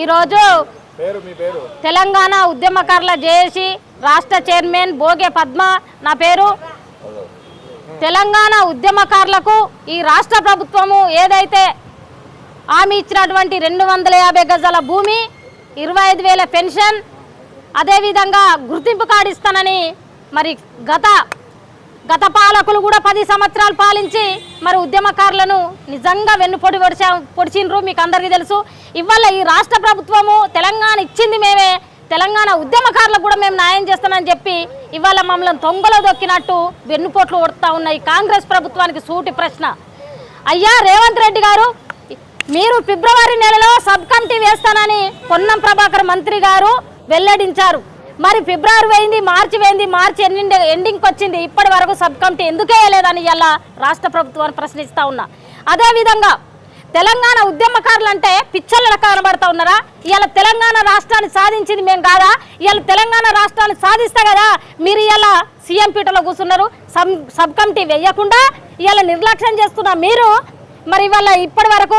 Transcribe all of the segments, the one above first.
ఈరోజు తెలంగాణ ఉద్యమకారుల జేఏసీ రాష్ట్ర చైర్మన్ బోగే పద్మ నా పేరు. తెలంగాణ ఉద్యమకారులకు ఈ రాష్ట్ర ప్రభుత్వము ఏదైతే హామీ ఇచ్చినటువంటి 250 గజాల భూమి, 25,000 పెన్షన్, అదేవిధంగా గుర్తింపు కార్డు ఇస్తానని మరి గత పాలకులు కూడా 10 సంవత్సరాలు పాలించి మరి ఉద్యమకారులను నిజంగా వెన్నుపోటు పొడిచిండ్రు. మీకు అందరికీ తెలుసు. ఇవాళ ఈ రాష్ట్ర ప్రభుత్వము తెలంగాణ ఇచ్చింది మేమే, తెలంగాణ ఉద్యమకారులకు కూడా మేము న్యాయం చేస్తామని చెప్పి ఇవాళ మమ్మల్ని తొంగలో దొక్కినట్టు వెన్నుపోట్లు కొడుతూ ఉన్నాయి. కాంగ్రెస్ ప్రభుత్వానికి సూటి ప్రశ్న, అయ్యా రేవంత్ రెడ్డి గారు, మీరు ఫిబ్రవరి నెలలో సబ్ కమిటీ వేస్తానని పొన్నం ప్రభాకర్ మంత్రి గారు వెల్లడించారు. మరి ఫిబ్రవరి పోయింది, మార్చి పోయింది, మార్చి ఎండింగ్కి వచ్చింది, ఇప్పటి వరకు సబ్ కమిటీ ఎందుకు వేయలేదని ఇలా రాష్ట్ర ప్రభుత్వాన్ని ప్రశ్నిస్తూ ఉన్నా. అదేవిధంగా తెలంగాణ ఉద్యమకారులు అంటే పిచ్చోళ్ళ కనబడతా ఉన్నారా? ఇవాళ తెలంగాణ రాష్ట్రాన్ని సాధించింది మేము కాదా? ఇవాళ తెలంగాణ రాష్ట్రాన్ని సాధిస్తే కదా మీరు ఇలా సీఎం పీఠలో కూర్చున్నారు. సబ్ కమిటీ వేయకుండా ఇవాళ నిర్లక్ష్యం చేస్తున్నా మీరు. మరి ఇవాళ ఇప్పటి వరకు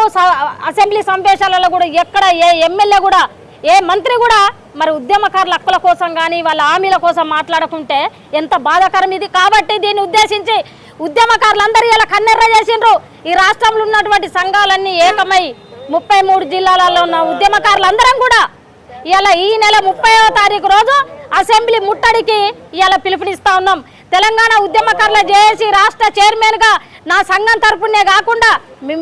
అసెంబ్లీ సమావేశాలలో కూడా ఎక్కడ ఏ ఎమ్మెల్యే కూడా ఏ మంత్రి కూడా మరి ఉద్యమకారుల హక్కుల కోసం కానీ వాళ్ళ హామీల కోసం మాట్లాడకుంటే ఎంత బాధాకరం ఇది. కాబట్టి దీన్ని ఉద్దేశించి ఉద్యమకారులందరూ ఇలా కన్నెర్ర చేసిండ్రు. ఈ రాష్ట్రంలో ఉన్నటువంటి సంఘాలన్నీ ఏకమై 33 జిల్లాలలో ఉన్న ఉద్యమకారులందరం కూడా ఇలా ఈ నెల 30వ తారీఖు రోజు అసెంబ్లీ ముట్టడికి ఇలా పిలుపునిస్తా ఉన్నాం. తెలంగాణ ఉద్యమకారుల జేఏసీ రాష్ట్ర చైర్మన్గా నా సంఘం తరపునే కాకుండా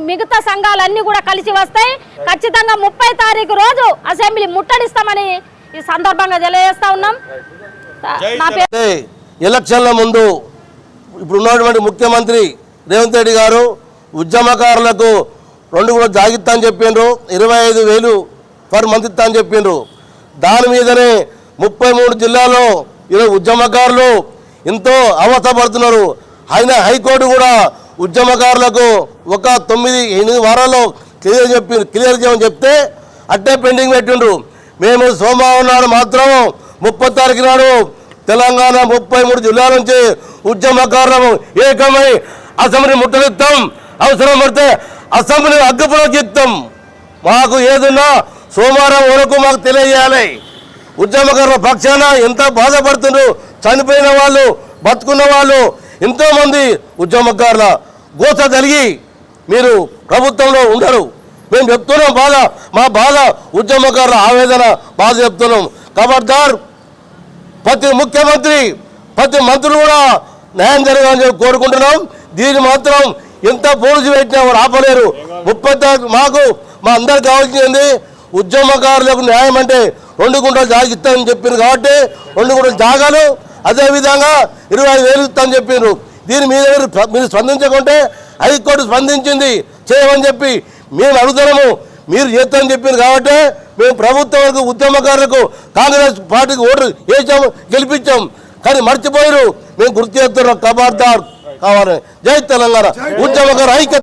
మిగతా సంఘాలన్నీ కూడా కలిసి వస్తాయి. ఖచ్చితంగా 30 తారీఖు రోజు అసెంబ్లీ ముట్టడిస్తామని ఈ సందర్భంగా తెలియజేస్తా ఉన్నాం. ఎలక్షన్ల ముందు ఇప్పుడు ఉన్నటువంటి ముఖ్యమంత్రి రేవంత్ రెడ్డి గారు ఉద్యమకారులకు 2 కూడా జాగిత్తా అని చెప్పిండ్రు, 25,000 పర్ మంత్ ఇస్తా అని చెప్పిండ్రు. దాని మీదనే 33 జిల్లాలో ఈరోజు ఉద్యమకారులు ఎంతో అవస్థపడుతున్నారు. అయినా హైకోర్టు కూడా ఉద్యమకారులకు ఒక 9-8 వారాల్లో క్లియర్ చేయమని చెప్తే అట్టే పెండింగ్ పెట్టిండ్రు. మేము సోమవారం నాడు మాత్రం 30 తారీఖు నాడు తెలంగాణ 33 జిల్లాల నుంచి ఉద్యమకారులను ఏకమై అసెంబ్లీ ముట్టడిస్తాం, అవసరం పడితే అసెంబ్లీ అగ్గిపులోకి ఇస్తాం. మాకు ఏదున్నా సోమవారం వరకు మాకు తెలియజేయాలి. ఉద్యమకారుల పక్షాన ఎంత బాధపడుతుండ్రు, చనిపోయిన వాళ్ళు, బతుకున్న వాళ్ళు ఎంతోమంది ఉద్యమకారుల గోస కలిగి మీరు ప్రభుత్వంలో ఉండరు. మేము చెప్తున్నాం బాధ, మా బాధ ఉద్యమకారుల ఆవేదన బాధ చెప్తున్నాం. ఖబర్దార్, ప్రతి ముఖ్యమంత్రి ప్రతి మంత్రులు కూడా న్యాయం జరగాలని చెప్పి కోరుకుంటున్నాం. దీన్ని మాత్రం ఎంత పోలీసు పెట్టినా కూడా ఆపలేరు. 30 తారీఖు మాకు మా అందరికి కావాల్సింది ఉద్యమకారులకు న్యాయం అంటే 2 గుంటలు జాగా ఇస్తామని చెప్పింది కాబట్టి 2 గుంటలు జాగాలు, అదేవిధంగా 25,000 ఇస్తామని చెప్పిండ్రు. దీని మీద మీరు స్పందించకుంటే హైకోర్టు స్పందించింది చేయమని చెప్పి మేము అడుగుతున్నాము. మీరు చేస్తామని చెప్పింది కాబట్టి మేము ప్రభుత్వానికి ఉద్యమకారులకు కాంగ్రెస్ పార్టీకి ఓటు వేసాము, గెలిపించాం. కానీ మర్చిపోయారు. మేము గుర్తు చేస్తున్నాం. ఖబర్దార్ కావాలి. జై తెలంగాణ. ఉద్యమకారు ఐక్యత.